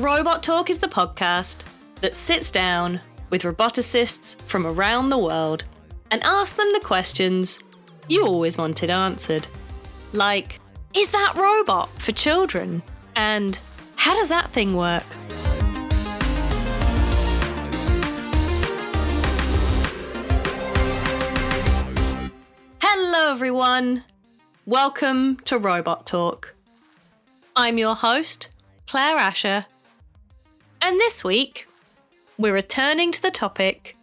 Robot Talk is the podcast that sits down with roboticists from around the world and asks them the questions you always wanted answered. Like, is that robot for children? And how does that thing work? Hello everyone! Welcome to Robot Talk. I'm your host, Claire Asher, and this week we're returning to the topic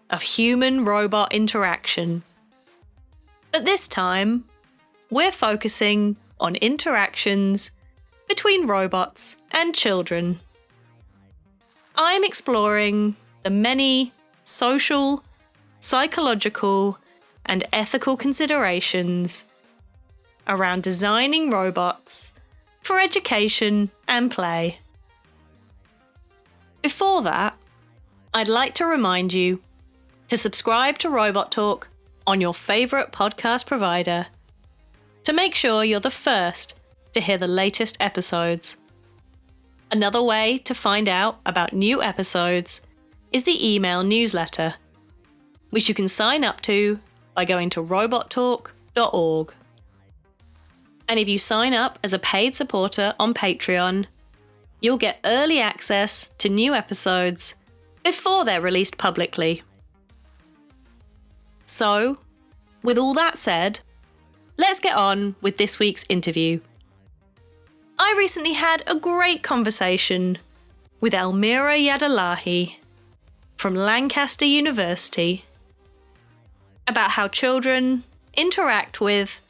of human-robot interaction. But this time, we're focusing on interactions between robots and children. I'm exploring the many social, psychological, and ethical considerations around designing robots for education and play. Before that, I'd like to remind you to subscribe to Robot Talk on your favourite podcast provider to make sure you're the first to hear the latest episodes. Another way to find out about new episodes is the email newsletter, which you can sign up to by going to robottalk.org. And if you sign up as a paid supporter on Patreon, you'll get early access to new episodes before they're released publicly. So, with all that said, let's get on with this week's interview. I recently had a great conversation with Elmira Yadollahi from Lancaster University about how children interact with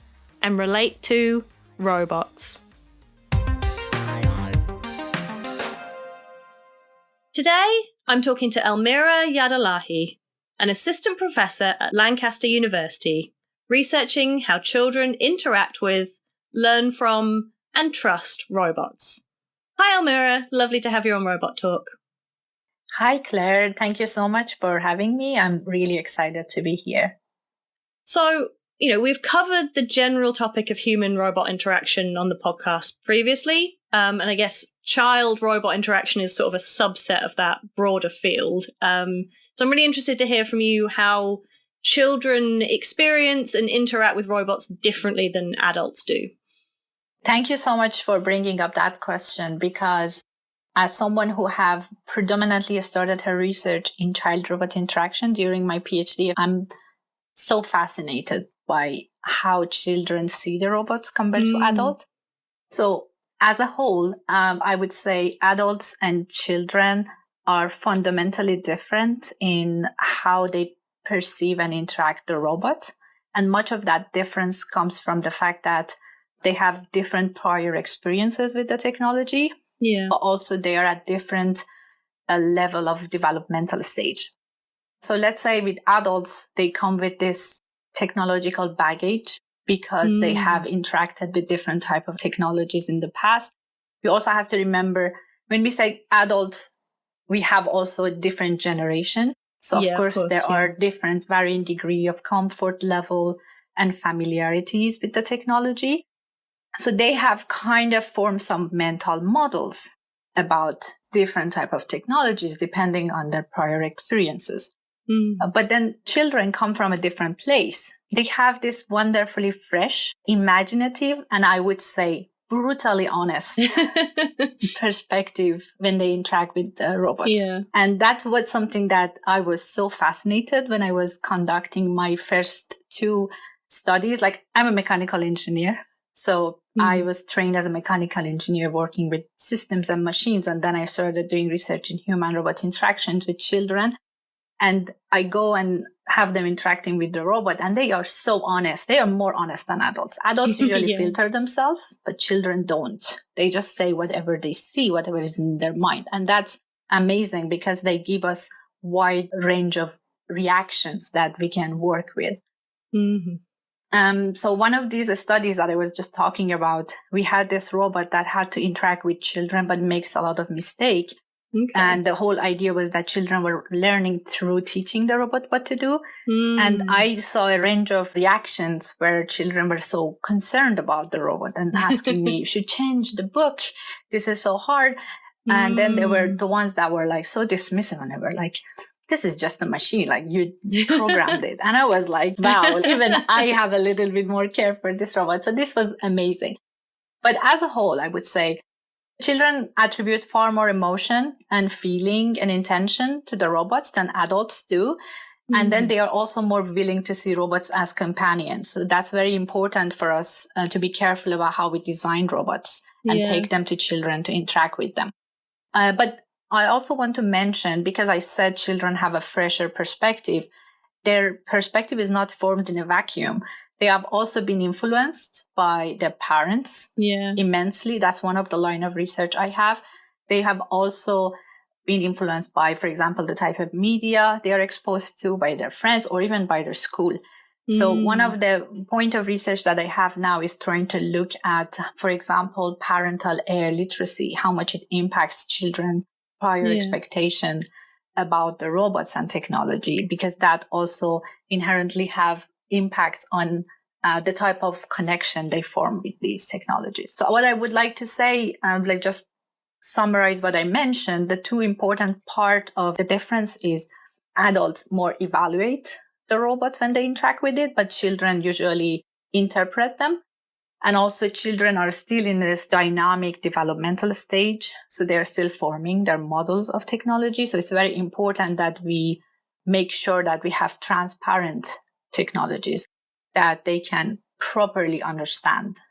and relate to robots. Today, I'm talking to Elmira Yadollahi, an assistant professor at Lancaster University, researching how children interact with, learn from, and trust robots. Hi Elmira, lovely to have you on Robot Talk. Hi Claire, thank you so much for having me. I'm really excited to be here. So, we've covered the general topic of human-robot interaction on the podcast previously, and I guess child-robot interaction is sort of a subset of that broader field. So I'm really interested to hear from you how children experience and interact with robots differently than adults do. Thank you so much for bringing up that question, because as someone who have predominantly started her research in child-robot interaction during my PhD, I'm so fascinated by how children see the robots compared to adults. So as a whole, I would say adults and children are fundamentally different in how they perceive and interact the robot. And much of that difference comes from the fact that they have different prior experiences with the technology, but also they are at different level of developmental stage. So let's say with adults, they come with this technological baggage because they have interacted with different type of technologies in the past. We also have to remember when we say adults, we have also a different generation. So of course, there are different varying degree of comfort level and familiarities with the technology. So they have kind of formed some mental models about different type of technologies depending on their prior experiences. But then children come from a different place. They have this wonderfully fresh, imaginative, and I would say brutally honest perspective when they interact with the robots. And that was something that I was so fascinated when I was conducting my first two studies. Like, I'm a mechanical engineer. So I was trained as a mechanical engineer working with systems and machines. And then I started doing research in human-robot interactions with children. And I go and have them interacting with the robot, and they are so honest. They are more honest than adults. Adults usually filter themselves, but children don't. They just say whatever they see, whatever is in their mind. And that's amazing because they give us wide range of reactions that we can work with. So one of these studies that I was just talking about, we had this robot that had to interact with children, but makes a lot of mistakes. And the whole idea was that children were learning through teaching the robot what to do. And I saw a range of reactions where children were so concerned about the robot and asking me, you should change the book. This is so hard. And then there were the ones that were like so dismissive, and they were like, this is just a machine, like you programmed it. And I was like, wow, even I have a little bit more care for this robot. So this was amazing. But as a whole, I would say children attribute far more emotion and feeling and intention to the robots than adults do. And then they are also more willing to see robots as companions. So that's very important for us to be careful about how we design robots and take them to children to interact with them. But I also want to mention, because I said children have a fresher perspective, their perspective is not formed in a vacuum. They have also been influenced by their parents immensely. That's one of the line of research I have. They have also been influenced by, for example, the type of media they are exposed to, by their friends, or even by their school. So one of the point of research that I have now is trying to look at, for example, parental air literacy, how much it impacts children prior expectation about the robots and technology, because that also inherently have impacts on the type of connection they form with these technologies. So what I would like to say, just summarize what I mentioned, the two important part of the difference is adults more evaluate the robots when they interact with it, but children usually interpret them. And also children are still in this dynamic developmental stage. So they're still forming their models of technology. So it's very important that we make sure that we have transparent technologies that they can properly understand.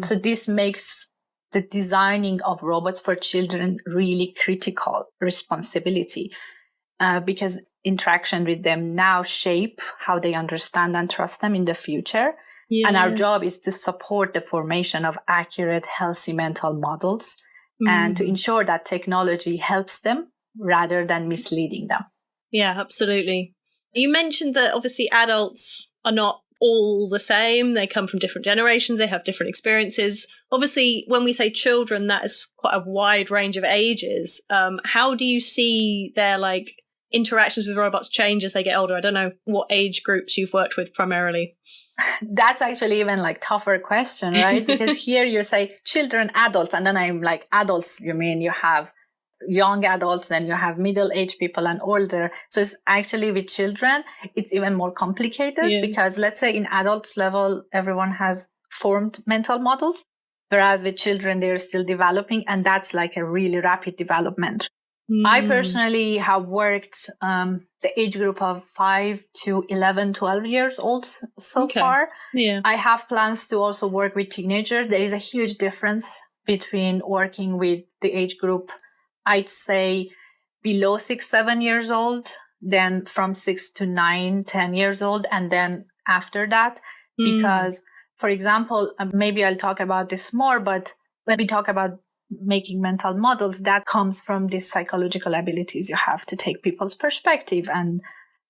So this makes the designing of robots for children really critical responsibility, because interaction with them now shape how they understand and trust them in the future. And our job is to support the formation of accurate, healthy mental models and to ensure that technology helps them rather than misleading them. Yeah, absolutely. You mentioned that obviously adults are not all the same. They come from different generations. They have different experiences. Obviously, when we say children, that is quite a wide range of ages. How do you see their interactions with robots change as they get older? I don't know what age groups you've worked with primarily. That's actually even tougher question, right? Because here you say children, adults, and then I'm like, adults, you mean you have young adults, then you have middle-aged people and older. So it's actually with children, it's even more complicated because let's say in adults level, everyone has formed mental models, whereas with children, they're still developing, and that's like a really rapid development. I personally have worked the age group of 5 to 11, 12 years old so far. Yeah. I have plans to also work with teenagers. There is a huge difference between working with the age group, I'd say below 6, 7 years old, then from 6 to 9, 10 years old, and then after that. Because, for example, maybe I'll talk about this more, but when we talk about making mental models, that comes from these psychological abilities you have to take people's perspective. And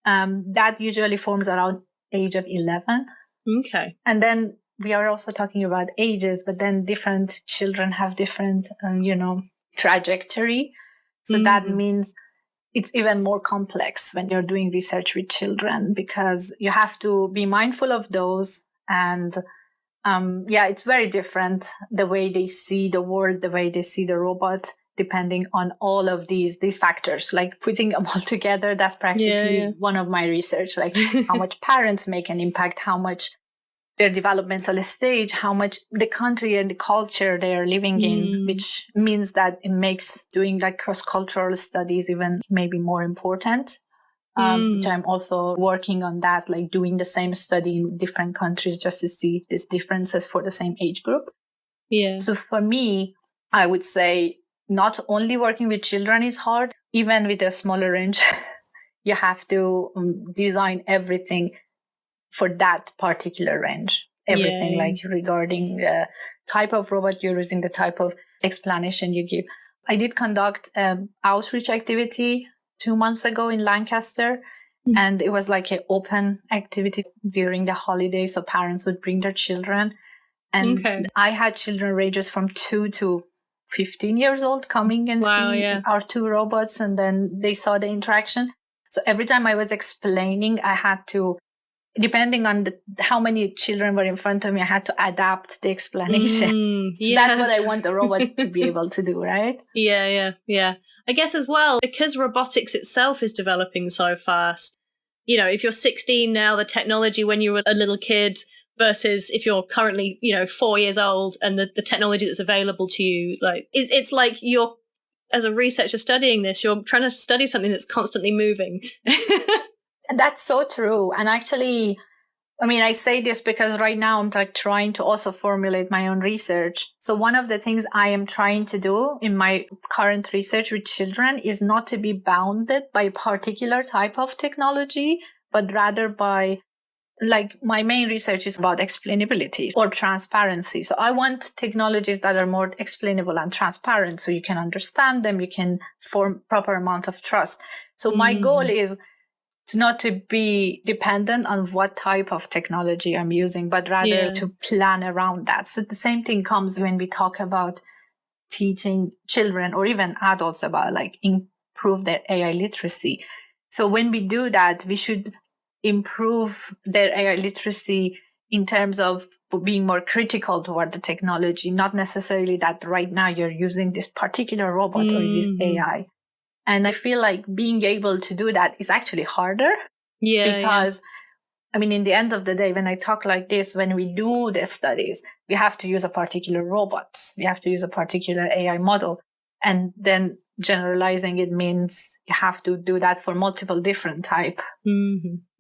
that usually forms around age of 11. Okay. And then we are also talking about ages, but then different children have different, trajectory. So that means it's even more complex when you're doing research with children, because you have to be mindful of those. And it's very different, the way they see the world, the way they see the robot, depending on all of these factors, like putting them all together. That's practically one of my research, like how much parents make an impact, how much their developmental stage, how much the country and the culture they are living in, which means that it makes doing cross-cultural studies even maybe more important. Which I'm also working on that, doing the same study in different countries just to see these differences for the same age group. Yeah. So for me, I would say not only working with children is hard, even with a smaller range, you have to design everything for that particular range. Everything regarding the type of robot you're using, the type of explanation you give. I did conduct an outreach activity 2 months ago in Lancaster, and it was like an open activity during the holidays, so parents would bring their children. And I had children ranges from 2 to 15 years old coming and see our two robots, and then they saw the interaction. So every time I was explaining, I had to depending on how many children were in front of me, I had to adapt the explanation. That's what I want the robot to be able to do, right? Yeah. I guess as well, because robotics itself is developing so fast, if you're 16 now, the technology when you were a little kid versus if you're currently, 4 years old, and the technology that's available to you, like it's like you're, as a researcher studying this, you're trying to study something that's constantly moving. That's so true. And actually, I say this because right now I'm trying to also formulate my own research. So one of the things I am trying to do in my current research with children is not to be bounded by a particular type of technology, but rather by, like, my main research is about explainability or transparency. So I want technologies that are more explainable and transparent so you can understand them, you can form proper amount of trust. So my goal is not to be dependent on what type of technology I'm using, but rather to plan around that. So the same thing comes when we talk about teaching children or even adults about like improve their AI literacy. So when we do that, we should improve their AI literacy in terms of being more critical toward the technology, not necessarily that right now you're using this particular robot or this AI. And I feel like being able to do that is actually harder. Because, in the end of the day, when I talk like this, when we do the studies, we have to use a particular robot. We have to use a particular AI model. And then generalizing it means you have to do that for multiple different type.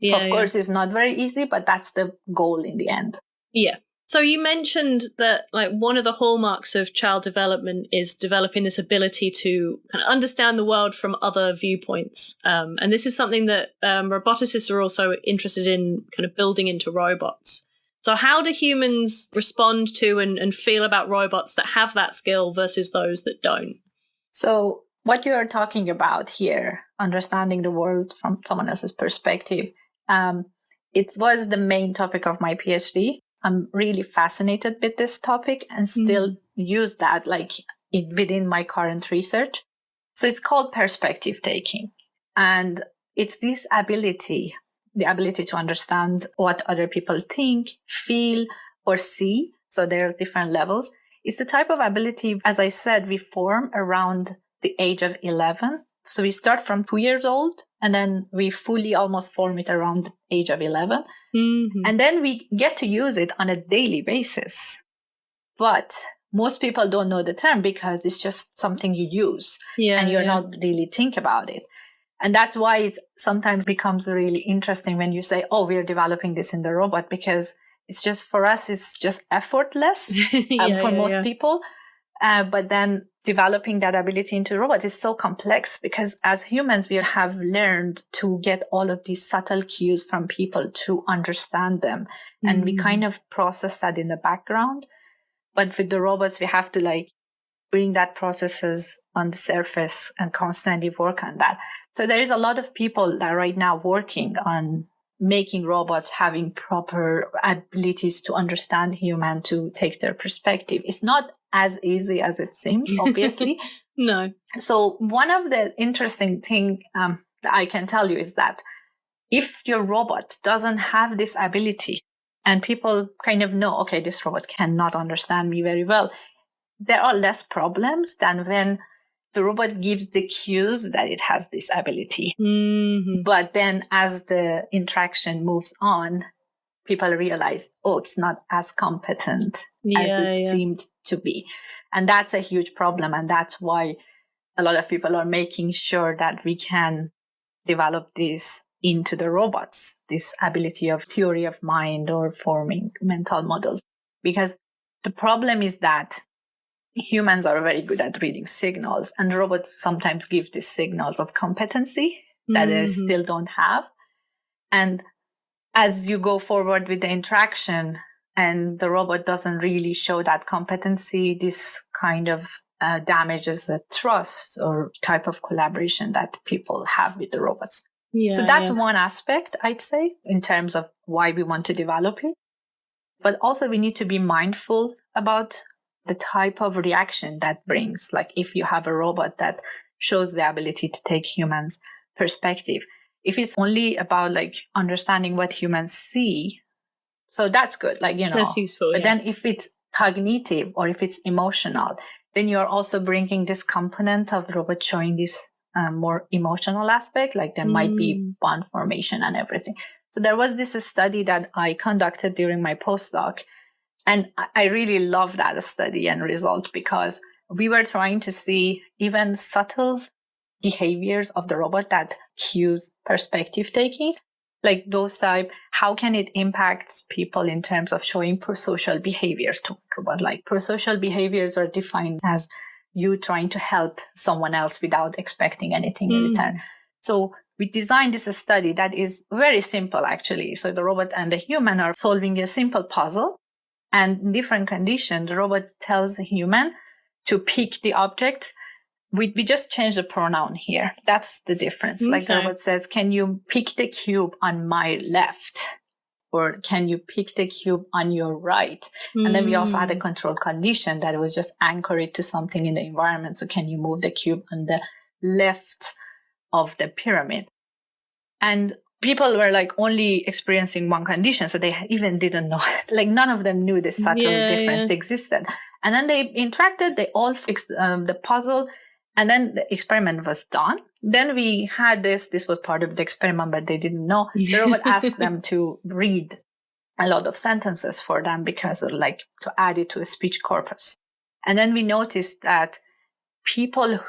So, of course, it's not very easy, but that's the goal in the end. Yeah. So you mentioned that like one of the hallmarks of child development is developing this ability to kind of understand the world from other viewpoints. And this is something that roboticists are also interested in kind of building into robots. So how do humans respond to and feel about robots that have that skill versus those that don't? So what you are talking about here, understanding the world from someone else's perspective, it was the main topic of my PhD. I'm really fascinated with this topic and still use that within my current research. So it's called perspective taking. And it's this ability, the ability to understand what other people think, feel, or see. So there are different levels. It's the type of ability, as I said, we form around the age of 11. So we start from 2 years old and then we fully almost form it around the age of 11. And then we get to use it on a daily basis. But most people don't know the term because it's just something you use and you're not really think about it. And that's why it sometimes becomes really interesting when you say, oh, we're developing this in the robot, because it's just, for us, it's just effortless for most people. But then developing that ability into robot is so complex because as humans, we have learned to get all of these subtle cues from people to understand them. And we kind of process that in the background. But with the robots, we have to bring that processes on the surface and constantly work on that. So there is a lot of people that are right now working on making robots having proper abilities to understand human, to take their perspective. It's not as easy as it seems, obviously. No. So one of the interesting thing that I can tell you is that if your robot doesn't have this ability and people kind of know, okay, this robot cannot understand me very well, there are less problems than when the robot gives the cues that it has this ability. But then as the interaction moves on, people realize, oh, it's not as competent as it seemed to be. And that's a huge problem. And that's why a lot of people are making sure that we can develop this into the robots, this ability of theory of mind or forming mental models. Because the problem is that humans are very good at reading signals, and robots sometimes give these signals of competency that they still don't have. And as you go forward with the interaction and the robot doesn't really show that competency, this kind of damages the trust or type of collaboration that people have with the robots. So that's one aspect, I'd say, in terms of why we want to develop it. But also we need to be mindful about the type of reaction that brings. Like if you have a robot that shows the ability to take humans' perspective, If it's only about like understanding what humans see, so that's good, like, That's useful. But then if it's cognitive or if it's emotional, then you're also bringing this component of the robot showing this more emotional aspect, like there might be bond formation and everything. So there was this study that I conducted during my postdoc, and I really love that study and result, because we were trying to see even subtle behaviors of the robot that cues perspective taking, like those type, how can it impact people in terms of showing prosocial behaviors to robot? Like prosocial behaviors are defined as you trying to help someone else without expecting anything in return. So we designed this study that is very simple, actually. So the robot and the human are solving a simple puzzle, and in different conditions, the robot tells the human to pick the object. We just change the pronoun here. That's the difference. Okay. Like the robot says, can you pick the cube on my left? Or can you pick the cube on your right? And then we also had a control condition that was just anchor it to something in the environment. So can you move the cube on the left of the pyramid? And people were like only experiencing one condition. So they even didn't know, like none of them knew this subtle difference existed. And then they interacted, they all fixed the puzzle. And then the experiment was done. Then we had this was part of the experiment, but they didn't know. The robot asked them to read a lot of sentences for them, because like to add it to a speech corpus. And then we noticed that people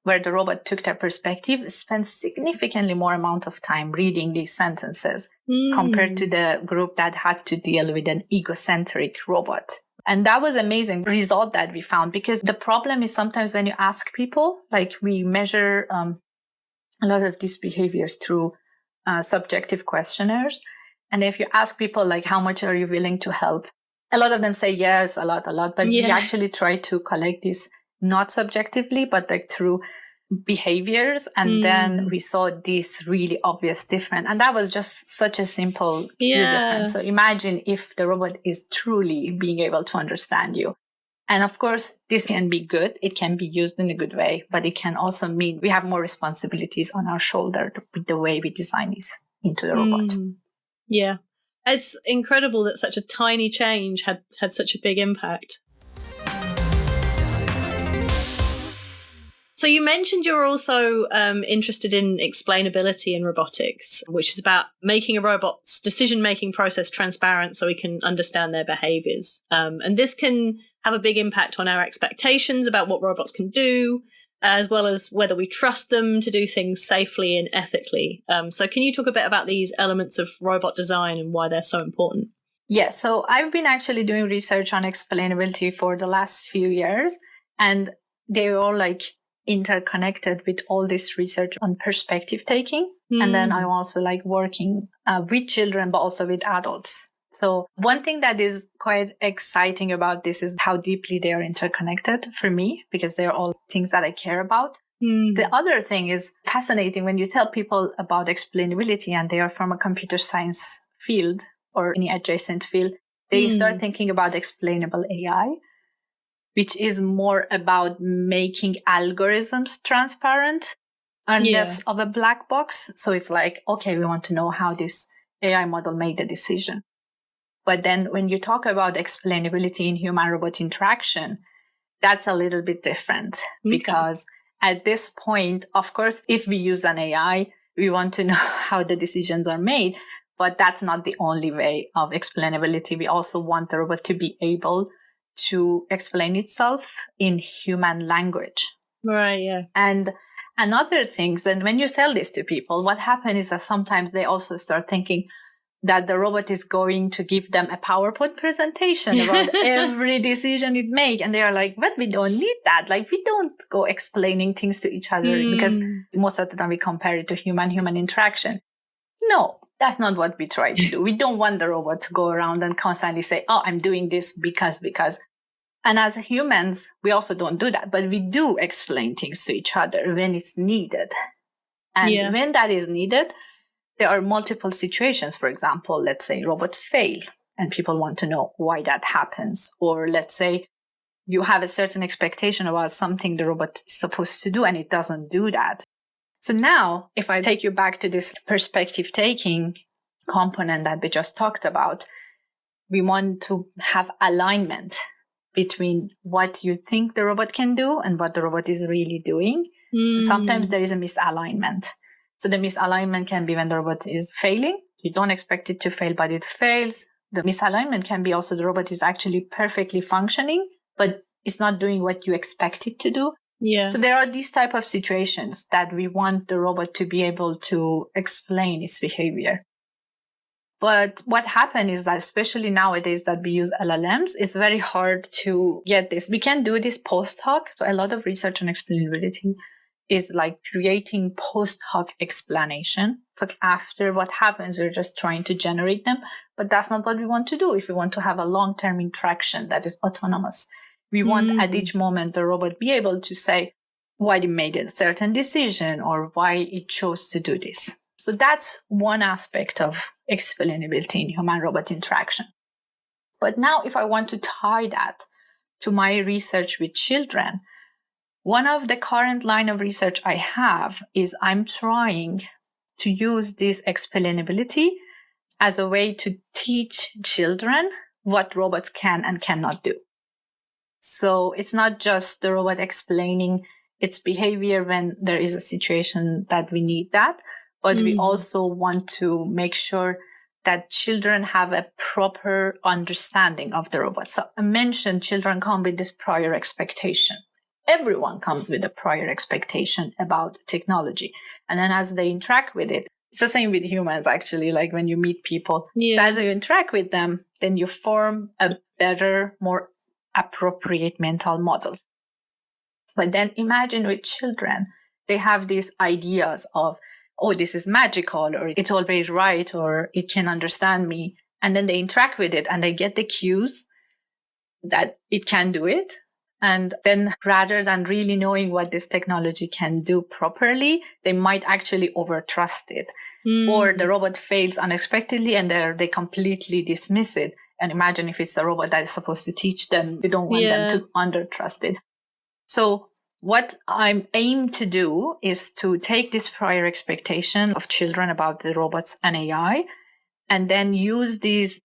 where the robot took their perspective spent significantly more amount of time reading these sentences compared to the group that had to deal with an egocentric robot. And that was amazing result that we found, because the problem is sometimes when you ask people, like we measure a lot of these behaviors through subjective questionnaires. And if you ask people like, how much are you willing to help? A lot of them say yes, a lot. But we actually try to collect this not subjectively, but like through behaviors. And then we saw this really obvious difference. And that was just such a simple cue difference. So imagine if the robot is truly being able to understand you. And of course, this can be good. It can be used in a good way, but it can also mean we have more responsibilities on our shoulder with the way we design this into the robot. Yeah. It's incredible that such a tiny change had such a big impact. So you mentioned you're also interested in explainability in robotics, which is about making a robot's decision-making process transparent so we can understand their behaviors. And this can have a big impact on our expectations about what robots can do, as well as whether we trust them to do things safely and ethically. So can you talk a bit about these elements of robot design and why they're so important? Yeah, so I've been actually doing research on explainability for the last few years, and they're all like interconnected with all this research on perspective taking. And then I'm also like working with children, but also with adults. So one thing that is quite exciting about this is how deeply they are interconnected for me, because they're all things that I care about. The other thing is fascinating when you tell people about explainability and they are from a computer science field or any adjacent field, they start thinking about explainable AI, which is more about making algorithms transparent and less of a black box. So it's like, okay, we want to know how this AI model made the decision. But then when you talk about explainability in human-robot interaction, that's a little bit different because at this point, of course, if we use an AI, we want to know how the decisions are made. But that's not the only way of explainability. We also want the robot to be able to explain itself in human language. Right, yeah. And another thing, and when you sell this to people, what happens is that sometimes they also start thinking that the robot is going to give them a PowerPoint presentation about every decision it makes. And they are like, but we don't need that. Like, we don't go explaining things to each other because most of the time we compare it to human-human interaction. No, that's not what we try to do. We don't want the robot to go around and constantly say, oh, I'm doing this because. And as humans, we also don't do that, but we do explain things to each other when it's needed. And when that is needed, there are multiple situations. For example, let's say robots fail and people want to know why that happens. Or let's say you have a certain expectation about something the robot is supposed to do and it doesn't do that. So now, if I take you back to this perspective taking component that we just talked about, we want to have alignment between what you think the robot can do and what the robot is really doing. Sometimes there is a misalignment. So the misalignment can be when the robot is failing. You don't expect it to fail, but it fails. The misalignment can be also the robot is actually perfectly functioning, but it's not doing what you expect it to do. Yeah. So there are these type of situations that we want the robot to be able to explain its behavior. But what happened is that, especially nowadays that we use LLMs, it's very hard to get this. We can do this post hoc. So a lot of research on explainability is like creating post hoc explanation. So after what happens, we're just trying to generate them. But that's not what we want to do if we want to have a long-term interaction that is autonomous. We want at each moment the robot be able to say why it made a certain decision or why it chose to do this. So that's one aspect of explainability in human-robot interaction. But now if I want to tie that to my research with children, one of the current line of research I have is I'm trying to use this explainability as a way to teach children what robots can and cannot do. So it's not just the robot explaining its behavior when there is a situation that we need that, but we also want to make sure that children have a proper understanding of the robot. So I mentioned children come with this prior expectation. Everyone comes with a prior expectation about technology. And then as they interact with it, it's the same with humans, actually, like when you meet people. Yeah. So as you interact with them, then you form a better, more appropriate mental models. But then imagine with children, they have these ideas of, oh, this is magical, or it's always right, or it can understand me. And then they interact with it and they get the cues that it can do it. And then rather than really knowing what this technology can do properly, they might actually overtrust it. Or the robot fails unexpectedly and they completely dismiss it. And imagine if it's a robot that is supposed to teach them, you don't want them to undertrust it. So what I'm aim to do is to take this prior expectation of children about the robots and AI, and then use these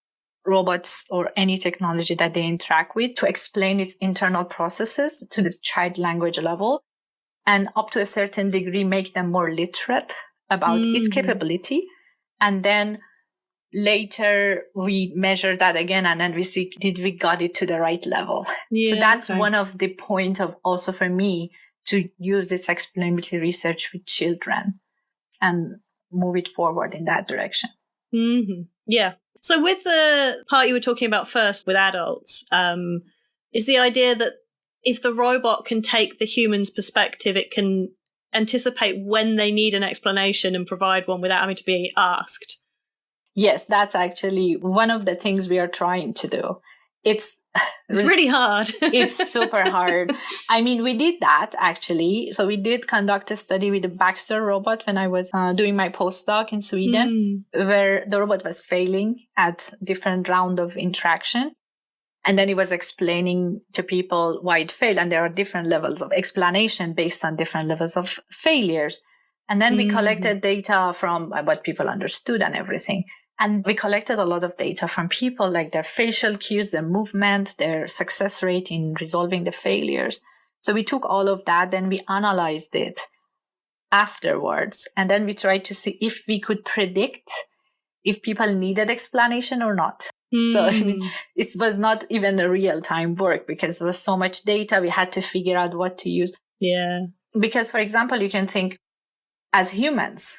robots or any technology that they interact with to explain its internal processes to the child language level, and up to a certain degree make them more literate about its capability. And then later we measure that again, and then we see, did we got it to the right level? So that's one of the point of also for me to use this explainability research with children and move it forward in that direction. Yeah. So with the part you were talking about first with adults, is the idea that if the robot can take the human's perspective, it can anticipate when they need an explanation and provide one without having to be asked? Yes, that's actually one of the things we are trying to do. It's really hard. It's super hard. I mean, we did that actually. So we did conduct a study with the Baxter robot when I was doing my postdoc in Sweden, where the robot was failing at different round of interaction. And then it was explaining to people why it failed. And there are different levels of explanation based on different levels of failures. And then we collected data from what people understood and everything. And we collected a lot of data from people, like their facial cues, their movement, their success rate in resolving the failures. So we took all of that, then we analyzed it afterwards. And then we tried to see if we could predict if people needed explanation or not. So I mean, it was not even a real-time work because there was so much data. We had to figure out what to use. Yeah. Because, for example, you can think as humans,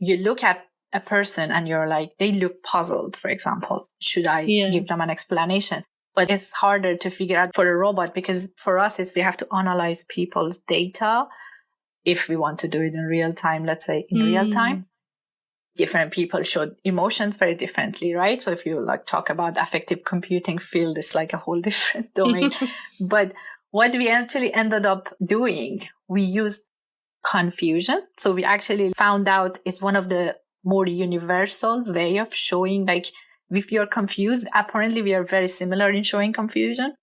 you look at a person and you're like, they look puzzled, for example. Should I give them an explanation? But it's harder to figure out for a robot because for us, we have to analyze people's data if we want to do it in real time, let's say in real time. Different people show emotions very differently, right? So if you like talk about affective computing field, it's like a whole different domain. But what we actually ended up doing, we used confusion. So we actually found out it's one of the more universal way of showing, like if you're confused, apparently we are very similar in showing confusion.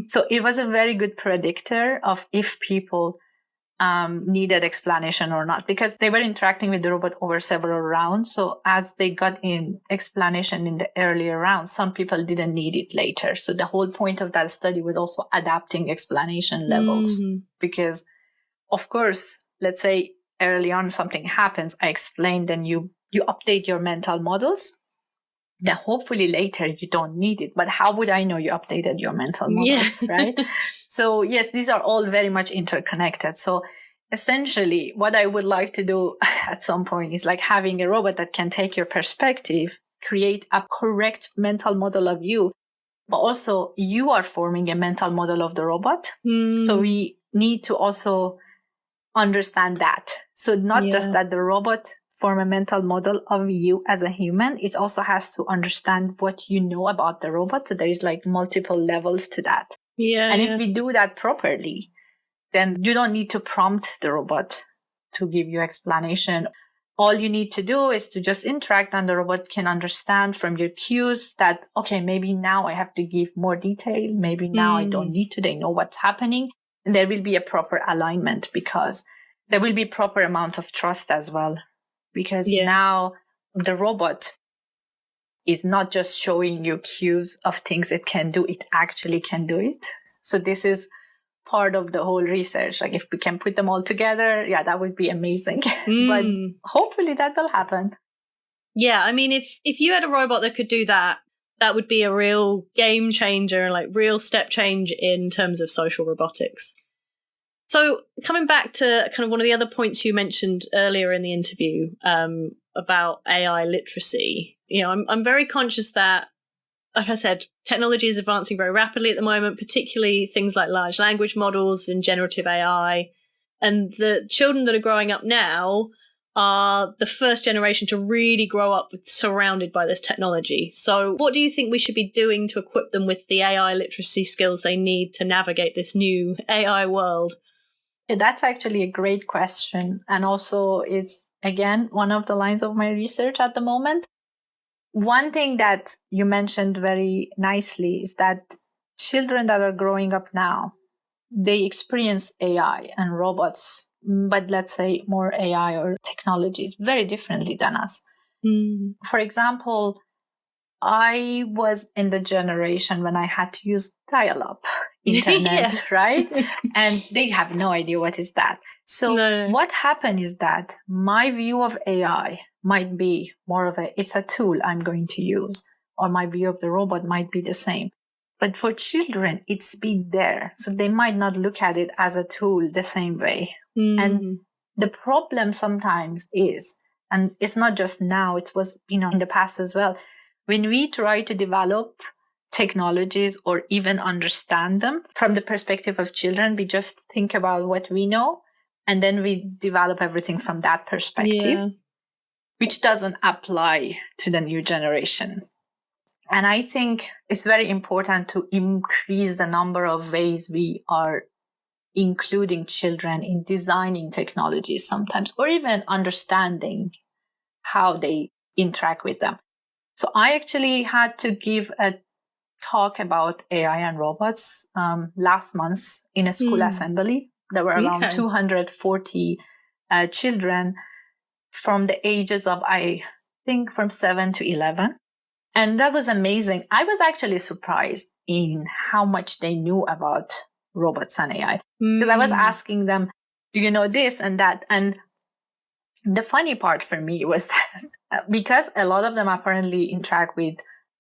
So it was a very good predictor of if people needed explanation or not, because they were interacting with the robot over several rounds. So as they got in explanation in the earlier rounds, some people didn't need it later. So the whole point of that study was also adapting explanation levels. Because of course, let's say early on something happens, I explained, then you update your mental models. Then hopefully later you don't need it. But how would I know you updated your mental models, right? So yes, these are all very much interconnected. So essentially what I would like to do at some point is like having a robot that can take your perspective, create a correct mental model of you, but also you are forming a mental model of the robot. So we need to also understand that. So not just that the robot form a mental model of you as a human, it also has to understand what you know about the robot. So there is like multiple levels to that. And if we do that properly, then you don't need to prompt the robot to give you explanation. All you need to do is to just interact, and the robot can understand from your cues that, okay, maybe now I have to give more detail. Maybe now I don't need to. They know what's happening. And there will be a proper alignment, because there will be proper amount of trust as well. Because now the robot is not just showing you cues of things it can do, it actually can do it. So this is part of the whole research. Like if we can put them all together, that would be amazing. But hopefully that will happen. Yeah, I mean, if you had a robot that could do that, that would be a real game changer, like real step change in terms of social robotics. So coming back to kind of one of the other points you mentioned earlier in the interview about AI literacy, I'm very conscious that, like I said, technology is advancing very rapidly at the moment, particularly things like large language models and generative AI. And the children that are growing up now are the first generation to really grow up surrounded by this technology. So what do you think we should be doing to equip them with the AI literacy skills they need to navigate this new AI world? That's actually a great question. And also it's, again, one of the lines of my research at the moment. One thing that you mentioned very nicely is that children that are growing up now, they experience AI and robots, but let's say more AI or technologies very differently than us. For example, I was in the generation when I had to use dial-up internet, right? And they have no idea what is that. So what happened is that my view of AI might be more of it's a tool I'm going to use, or my view of the robot might be the same. But for children, it's been there. So they might not look at it as a tool the same way. And the problem sometimes is, and it's not just now, it was, in the past as well, when we try to develop technologies or even understand them from the perspective of children, we just think about what we know, and then we develop everything from that perspective, which doesn't apply to the new generation. And I think it's very important to increase the number of ways we are including children in designing technologies sometimes, or even understanding how they interact with them. So I actually had to give a talk about AI and robots last month in a school assembly. There were around 240 children from the ages of, I think, from 7 to 11. And that was amazing. I was actually surprised in how much they knew about robots and AI. Because I was asking them, do you know this and that? And the funny part for me was that because a lot of them apparently interact with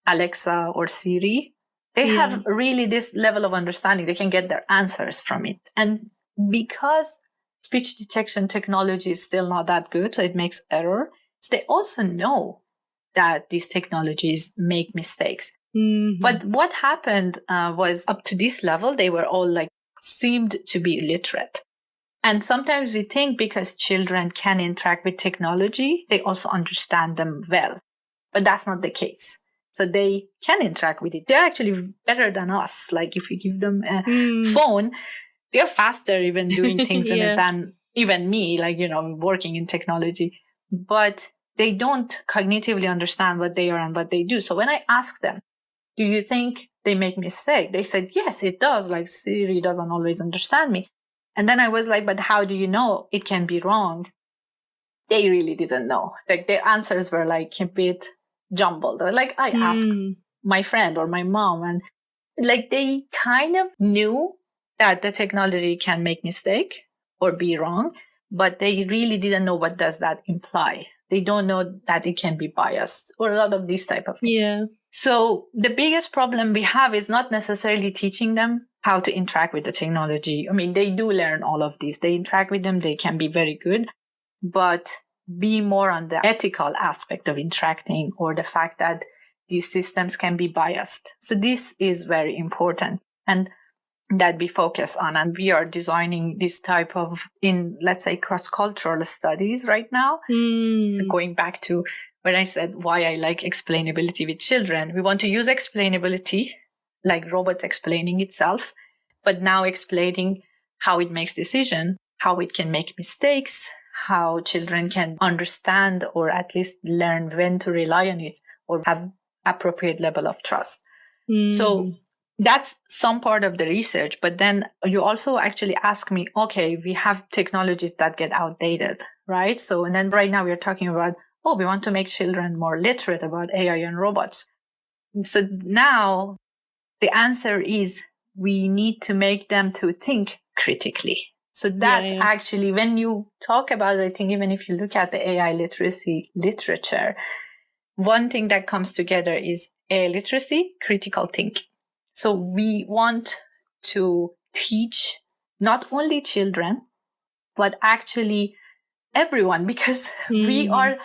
Alexa or Siri, they have really this level of understanding. They can get their answers from it. And because speech detection technology is still not that good, so it makes error, they also know that these technologies make mistakes. But what happened was up to this level, they were all seemed to be literate. And sometimes we think because children can interact with technology, they also understand them well. But that's not the case. So they can interact with it. They're actually better than us. Like if you give them a phone, they're faster even doing things in it than even me, working in technology. But they don't cognitively understand what they are and what they do. So when I ask them, do you think they make mistakes? They said, yes, it does. Like Siri doesn't always understand me. And then I was like, but how do you know it can be wrong? They really didn't know. Like their answers were like a bit jumbled. Like I asked my friend or my mom, and like they kind of knew that the technology can make mistake or be wrong, but they really didn't know what does that imply. They don't know that it can be biased or a lot of these type of things. Yeah. So the biggest problem we have is not necessarily teaching them how to interact with the technology. I mean, they do learn all of these. They interact with them. They can be very good, but be more on the ethical aspect of interacting or the fact that these systems can be biased. So this is very important and that we focus on. And we are designing this type of, in, let's say, cross-cultural studies right now. Going back to when I said why I like explainability with children, we want to use explainability, like robots explaining itself, but now explaining how it makes decisions, how it can make mistakes, how children can understand or at least learn when to rely on it or have appropriate level of trust. So that's some part of the research. But then you also actually ask me, okay, we have technologies that get outdated, right? So, and then right now we're talking about, we want to make children more literate about AI and robots. So now the answer is we need to make them to think critically. So that's actually, when you talk about it, I think even if you look at the AI literacy literature, one thing that comes together is AI literacy, critical thinking. So we want to teach not only children, but actually everyone, because we are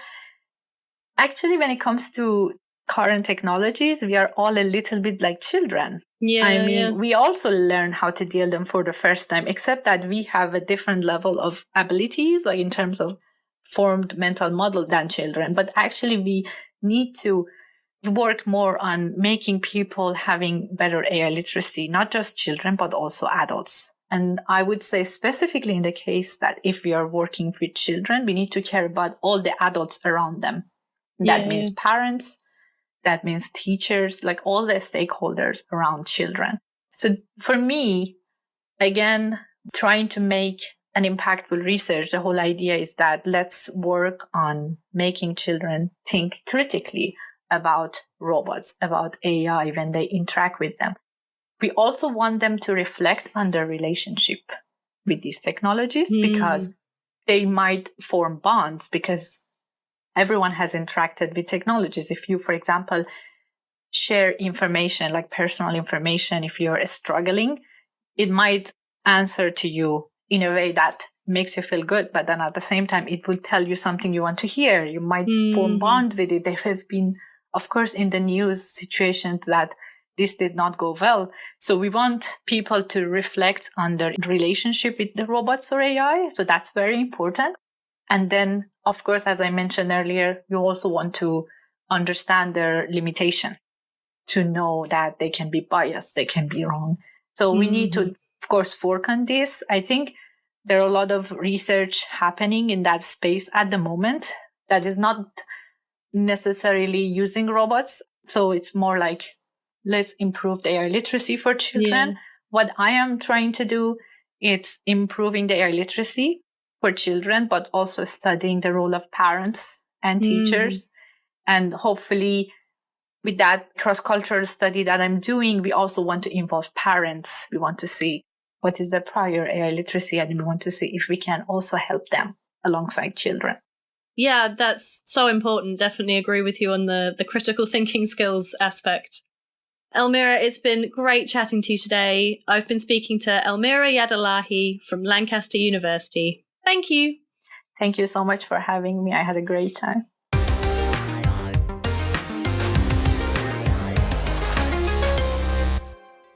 actually, when it comes to current technologies, we are all a little bit like children. We also learn how to deal them for the first time, except that we have a different level of abilities, like in terms of formed mental model than children. But actually, we need to work more on making people having better AI literacy, not just children, but also adults. And I would say specifically in the case that if we are working with children, we need to care about all the adults around them. That means parents, that means teachers, like all the stakeholders around children. So for me, again, trying to make an impactful research, the whole idea is that let's work on making children think critically about robots, about AI when they interact with them. We also want them to reflect on their relationship with these technologies because they might form bonds, because everyone has interacted with technologies. If you, for example, share information, like personal information, if you're struggling, it might answer to you in a way that makes you feel good, but then at the same time, it will tell you something you want to hear. You might form bond with it. There have been, of course, in the news situations that this did not go well. So we want people to reflect on their relationship with the robots or AI. So that's very important. And then, of course, as I mentioned earlier, you also want to understand their limitation, to know that they can be biased, they can be wrong. So we need to, of course, work on this. I think there are a lot of research happening in that space at the moment that is not necessarily using robots. So it's more like, let's improve the AI literacy for children. What I am trying to do is improving the AI literacy for children, but also studying the role of parents and teachers. And hopefully with that cross-cultural study that I'm doing, we also want to involve parents. We want to see what is their prior AI literacy, and we want to see if we can also help them alongside children. Yeah, that's so important. Definitely agree with you on the critical thinking skills aspect. Elmira, it's been great chatting to you today. I've been speaking to Elmira Yadollahi from Lancaster University. Thank you. Thank you so much for having me. I had a great time.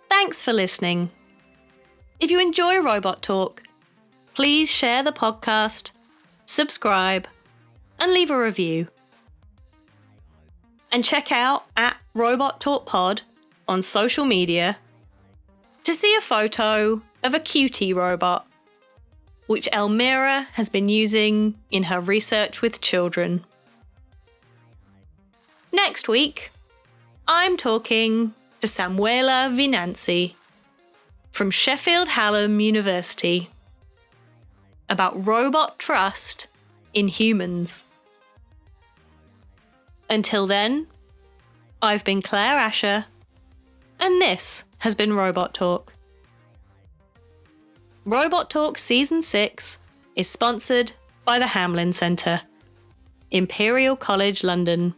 Thanks for listening. If you enjoy Robot Talk, please share the podcast, subscribe, and leave a review. And check out @Robot Talk Pod on social media to see a photo of a cutie robot, which Elmira has been using in her research with children. Next week, I'm talking to Samuela Vinanzi from Sheffield Hallam University about robot trust in humans. Until then, I've been Claire Asher, and this has been Robot Talk. Robot Talk Season 6 is sponsored by the Hamlin Centre, Imperial College London.